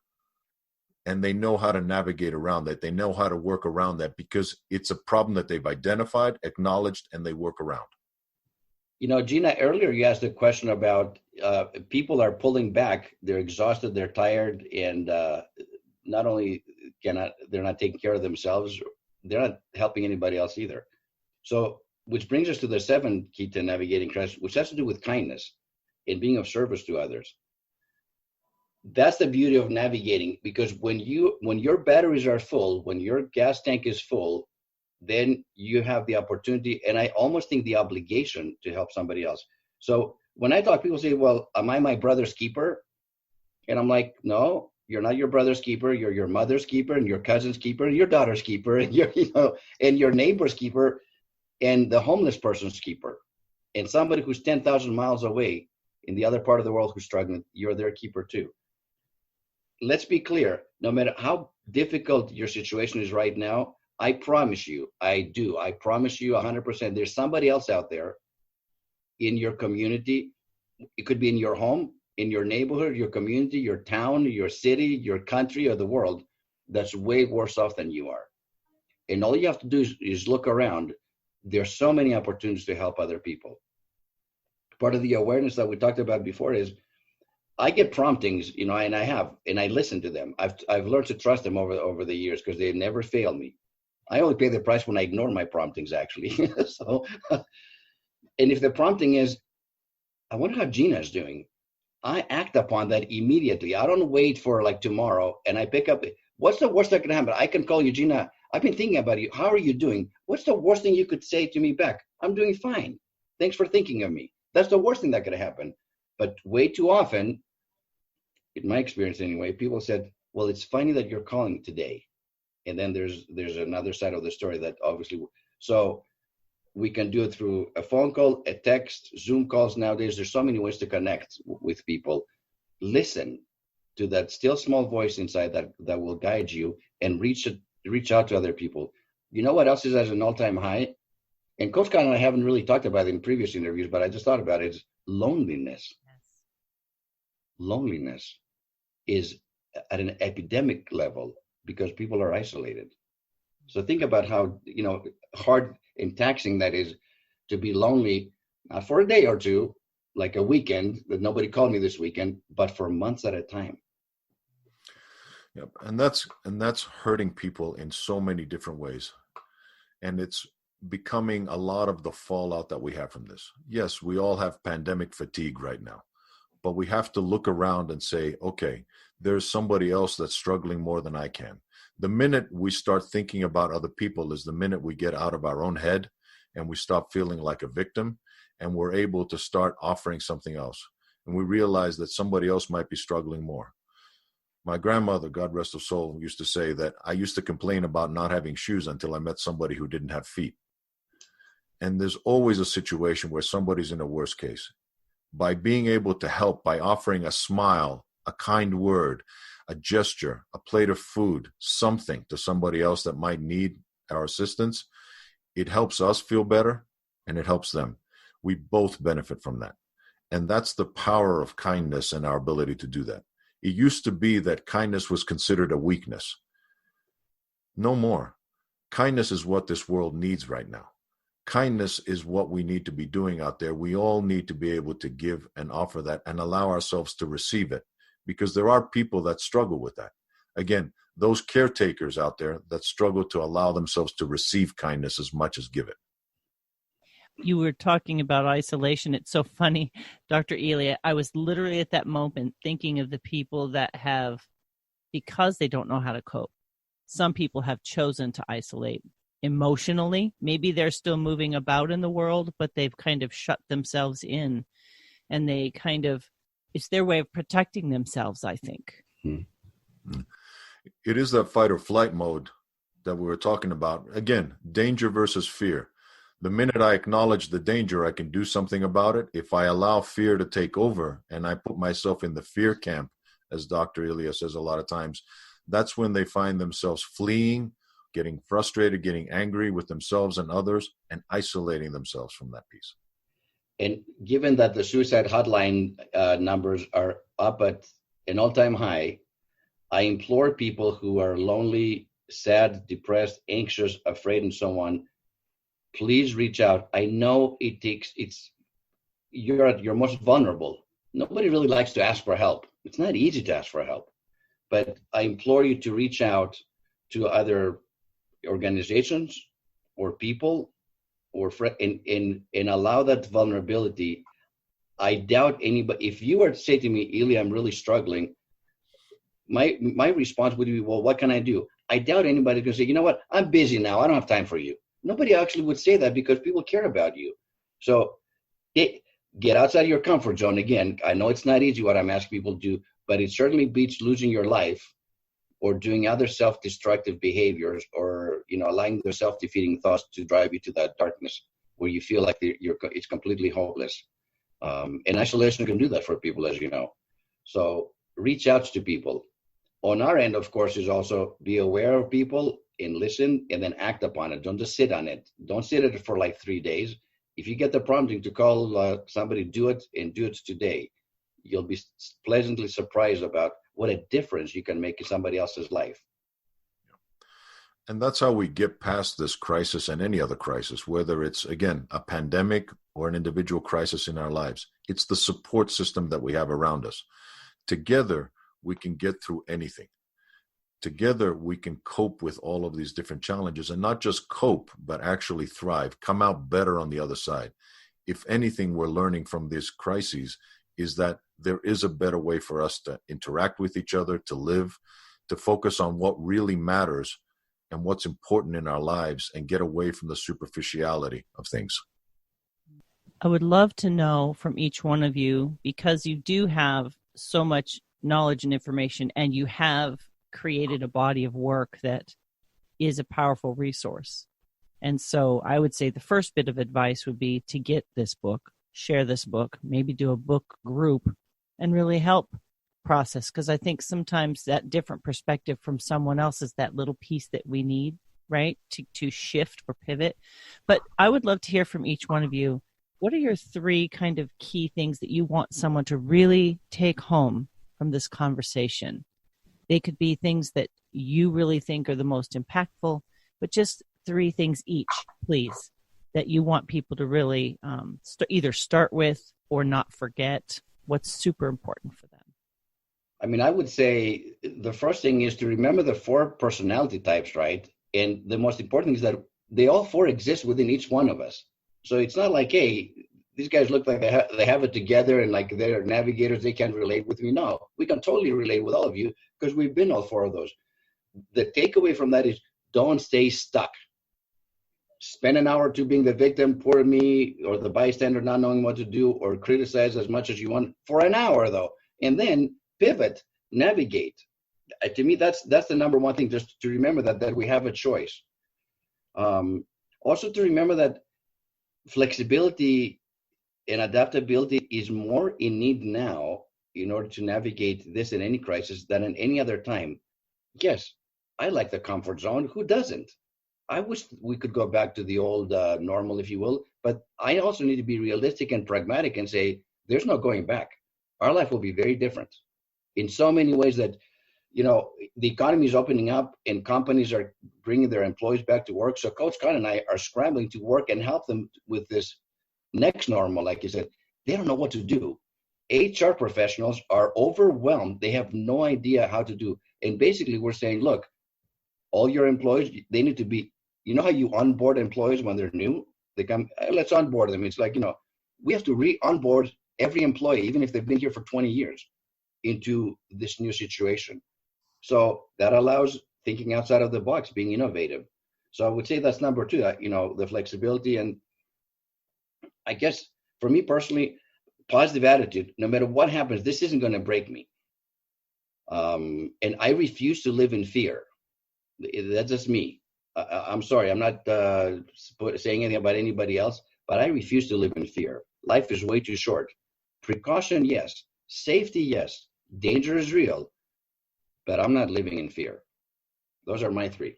and they know how to navigate around that. They know how to work around that because it's a problem that they've identified, acknowledged, and they work around. Gina, earlier you asked a question about people are pulling back. They're exhausted, they're tired, and not only they're not taking care of themselves, they're not helping anybody else either. So, which brings us to the seventh key to navigating crisis, which has to do with kindness and being of service to others. That's the beauty of navigating, because when your batteries are full, when your gas tank is full, then you have the opportunity, and I almost think the obligation, to help somebody else. So when I talk, people say, well, am I my brother's keeper? And I'm like, no, you're not your brother's keeper. You're your mother's keeper, and your cousin's keeper, and your daughter's keeper, and and your neighbor's keeper, and the homeless person's keeper, and somebody who's 10,000 miles away in the other part of the world who's struggling, you're their keeper too. Let's be clear, no matter how difficult your situation is right now, I promise you, I promise you 100%, there's somebody else out there in your community. It could be in your home, in your neighborhood, your community, your town, your city, your country, or the world that's way worse off than you are. And all you have to do is look around. There's so many opportunities to help other people. Part of the awareness that we talked about before is I get promptings, and I listen to them. I've learned to trust them over the years because they never fail me. I only pay the price when I ignore my promptings, actually. So, and if the prompting is, I wonder how Gina's doing, I act upon that immediately. I don't wait for like tomorrow, and I pick up, what's the worst that can happen? I can call you, Gina, I've been thinking about you. How are you doing? What's the worst thing you could say to me back? I'm doing fine. Thanks for thinking of me. That's the worst thing that could happen. But way too often, in my experience anyway, people said, well, it's funny that you're calling today. And then there's another side of the story that obviously, so we can do it through a phone call, a text, Zoom calls. Nowadays, there's so many ways to connect with people. Listen to that still small voice inside that will guide you, and reach out to other people. You know what else is at an all-time high? And Coach Khan and I haven't really talked about it in previous interviews, but I just thought about it, is loneliness. Yes. Loneliness is at an epidemic level because people are isolated. So think about how, hard and taxing that is to be lonely, not for a day or two, like a weekend, that nobody called me this weekend, but for months at a time. Yep. And that's hurting people in so many different ways. And it's becoming a lot of the fallout that we have from this. Yes, we all have pandemic fatigue right now, but we have to look around and say, okay, there's somebody else that's struggling more than I can. The minute we start thinking about other people is the minute we get out of our own head and we stop feeling like a victim, and we're able to start offering something else. And we realize that somebody else might be struggling more. My grandmother, God rest her soul, used to say that I used to complain about not having shoes until I met somebody who didn't have feet. And there's always a situation where somebody's in a worse case. By being able to help, by offering a smile, a kind word, a gesture, a plate of food, something to somebody else that might need our assistance, it helps us feel better and it helps them. We both benefit from that. And that's the power of kindness and our ability to do that. It used to be that kindness was considered a weakness. No more. Kindness is what this world needs right now. Kindness is what we need to be doing out there. We all need to be able to give and offer that and allow ourselves to receive it, because there are people that struggle with that. Again, those caretakers out there that struggle to allow themselves to receive kindness as much as give it. You were talking about isolation. It's so funny, Dr. Elia. I was literally at that moment thinking of the people that have, because they don't know how to cope, some people have chosen to isolate emotionally. Maybe they're still moving about in the world, but they've kind of shut themselves in, and they kind of, it's their way of protecting themselves, I think. Mm-hmm. It is that fight or flight mode that we were talking about. Again, danger versus fear. The minute I acknowledge the danger, I can do something about it. If I allow fear to take over and I put myself in the fear camp, as Dr. Elia says a lot of times, that's when they find themselves fleeing, getting frustrated, getting angry with themselves and others, and isolating themselves from that piece. And given that the suicide hotline numbers are up at an all-time high, I implore people who are lonely, sad, depressed, anxious, afraid, and so on, please reach out. I know you're at your most vulnerable. Nobody really likes to ask for help. It's not easy to ask for help, but I implore you to reach out to other organizations or people or and allow that vulnerability. I doubt anybody, if you were to say to me, Elia, I'm really struggling, my response would be, well, what can I do? I doubt anybody's going to say, you know what, I'm busy now, I don't have time for you. Nobody actually would say that because people care about you. So get outside of your comfort zone. Again, I know it's not easy what I'm asking people to do, but it certainly beats losing your life or doing other self-destructive behaviors, or allowing the self-defeating thoughts to drive you to that darkness where you feel like it's completely hopeless. And isolation can do that for people, as you know. So reach out to people. On our end, of course, is also be aware of people and listen and then act upon it. Don't just sit on it. Don't sit on it for like 3 days. If you get the prompting to call somebody, do it, and do it today. You'll be pleasantly surprised about what a difference you can make in somebody else's life. And that's how we get past this crisis and any other crisis, whether it's, again, a pandemic or an individual crisis in our lives. It's the support system that we have around us. Together, we can get through anything. Together, we can cope with all of these different challenges, and not just cope, but actually thrive, come out better on the other side. If anything we're learning from these crises is that there is a better way for us to interact with each other, to live, to focus on what really matters and what's important in our lives, and get away from the superficiality of things. I would love to know from each one of you, because you do have so much knowledge and information, and you have created a body of work that is a powerful resource. And so I would say the first bit of advice would be to get this book, share this book, maybe do a book group, and really help process. Because I think sometimes that different perspective from someone else is that little piece that we need, right, to shift or pivot. But I would love to hear from each one of you. What are your 3 kind of key things that you want someone to really take home from this conversation? They could be things that you really think are the most impactful, but just 3 things each, please, that you want people to really either start with or not forget. What's super important for them? I mean, I would say the first thing is to remember the 4 personality types, right? And the most important is that they all 4 exist within each one of us. So it's not like, hey, these guys look like they have it together and like they're navigators, they can't relate with me. No, we can totally relate with all of you because we've been all 4 of those. The takeaway from that is don't stay stuck. Spend an hour or 2 being the victim, poor me, or the bystander not knowing what to do, or criticize as much as you want for an hour, though, and then pivot, navigate. To me, that's the number one thing, just to remember that we have a choice. Also to remember that flexibility and adaptability is more in need now in order to navigate this in any crisis than in any other time. Yes, I like the comfort zone. Who doesn't? I wish we could go back to the old normal, if you will, but I also need to be realistic and pragmatic and say, there's no going back. Our life will be very different in so many ways that, the economy is opening up and companies are bringing their employees back to work. So Coach Khan and I are scrambling to work and help them with this next normal. Like you said, they don't know what to do. HR professionals are overwhelmed. They have no idea how to do. And basically we're saying, look, all your employees, they need to be, how you onboard employees when they're new? They come, let's onboard them. It's like, we have to re-onboard every employee, even if they've been here for 20 years, into this new situation. So that allows thinking outside of the box, being innovative. So I would say that's number 2, the flexibility. And I guess for me personally, positive attitude. No matter what happens, this isn't going to break me. And I refuse to live in fear. That's just me. I'm sorry, I'm not saying anything about anybody else, but I refuse to live in fear. Life is way too short. Precaution, yes. Safety, yes. Danger is real, but I'm not living in fear. Those are my 3.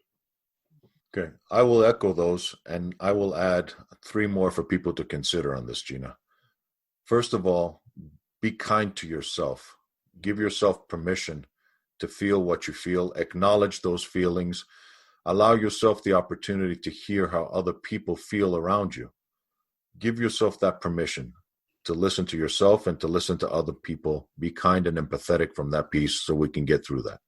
Okay, I will echo those, and I will add 3 more for people to consider on this, Gina. First of all, be kind to yourself. Give yourself permission to feel what you feel. Acknowledge those feelings. Allow yourself the opportunity to hear how other people feel around you. Give yourself that permission to listen to yourself and to listen to other people. Be kind and empathetic from that piece so we can get through that.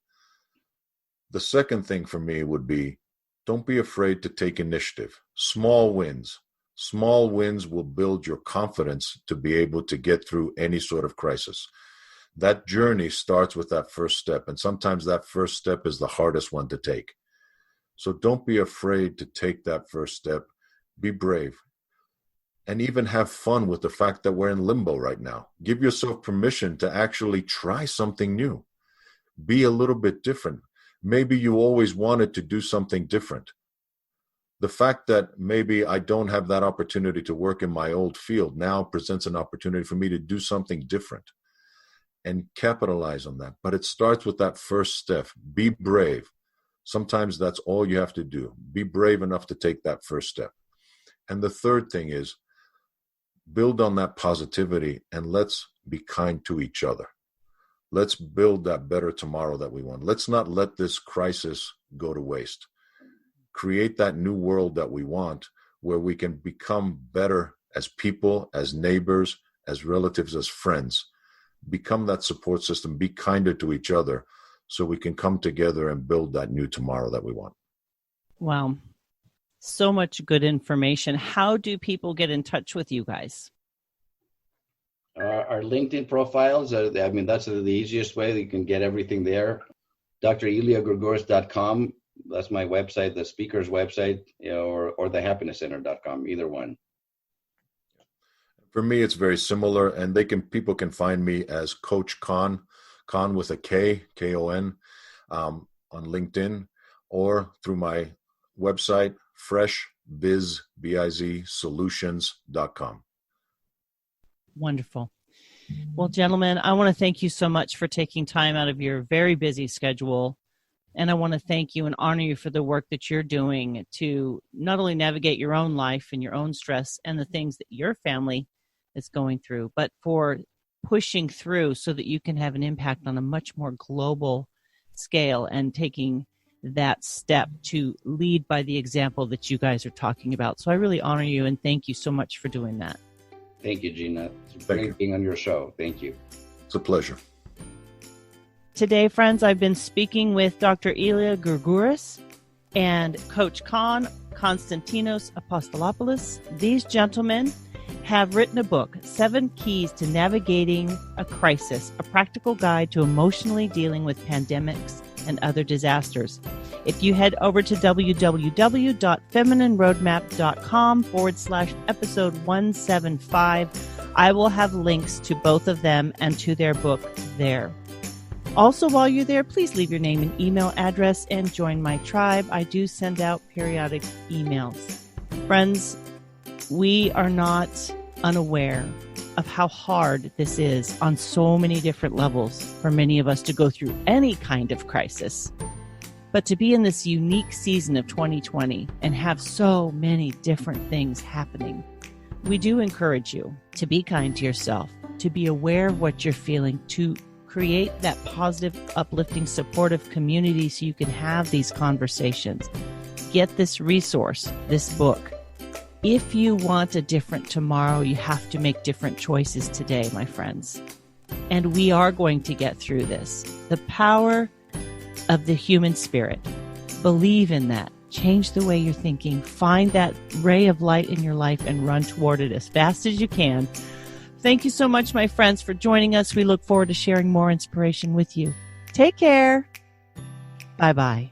The second thing for me would be, don't be afraid to take initiative. Small wins. Small wins will build your confidence to be able to get through any sort of crisis. That journey starts with that first step, and sometimes that first step is the hardest one to take. So don't be afraid to take that first step. Be brave. And even have fun with the fact that we're in limbo right now. Give yourself permission to actually try something new. Be a little bit different. Maybe you always wanted to do something different. The fact that maybe I don't have that opportunity to work in my old field now presents an opportunity for me to do something different and capitalize on that. But it starts with that first step. Be brave. Sometimes that's all you have to do. Be brave enough to take that first step. And the third thing is, build on that positivity and let's be kind to each other. Let's build that better tomorrow that we want. Let's not let this crisis go to waste. Create that new world that we want where we can become better as people, as neighbors, as relatives, as friends. Become that support system. Be kinder to each other so we can come together and build that new tomorrow that we want. Wow. So much good information. How do people get in touch with you guys? Our LinkedIn profiles, that's the easiest way. You can get everything there. dr-elia-gourgouris.com. That's my website, the speaker's website, or thehappinesscenter.com, either one. For me, it's very similar, and people can find me as Coach Khan with a K, K-O-N. on LinkedIn or through my website, freshbizsolutions.com. Wonderful. Well, gentlemen, I want to thank you so much for taking time out of your very busy schedule. And I want to thank you and honor you for the work that you're doing to not only navigate your own life and your own stress and the things that your family is going through, but for pushing through so that you can have an impact on a much more global scale and taking that step to lead by the example that you guys are talking about. So I really honor you and thank you so much for doing that. Thank you, Gina. It's great being on your show. Thank you. It's a pleasure. Today, friends, I've been speaking with dr-elia-gourgouris and Coach Konstantinos-Apostolopoulos. These gentlemen have written a book, 7 Keys to Navigating a Crisis, a practical guide to emotionally dealing with pandemics and other disasters. If you head over to www.feminineroadmap.com/episode 175, I will have links to both of them and to their book there. Also, while you're there, please leave your name and email address and join my tribe. I do send out periodic emails. Friends, we are not unaware of how hard this is on so many different levels for many of us to go through any kind of crisis. But to be in this unique season of 2020 and have so many different things happening, we do encourage you to be kind to yourself, to be aware of what you're feeling, to create that positive, uplifting, supportive community so you can have these conversations. Get this resource, this book. If you want a different tomorrow, you have to make different choices today, my friends. And we are going to get through this. The power of the human spirit. Believe in that. Change the way you're thinking. Find that ray of light in your life and run toward it as fast as you can. Thank you so much, my friends, for joining us. We look forward to sharing more inspiration with you. Take care. Bye-bye.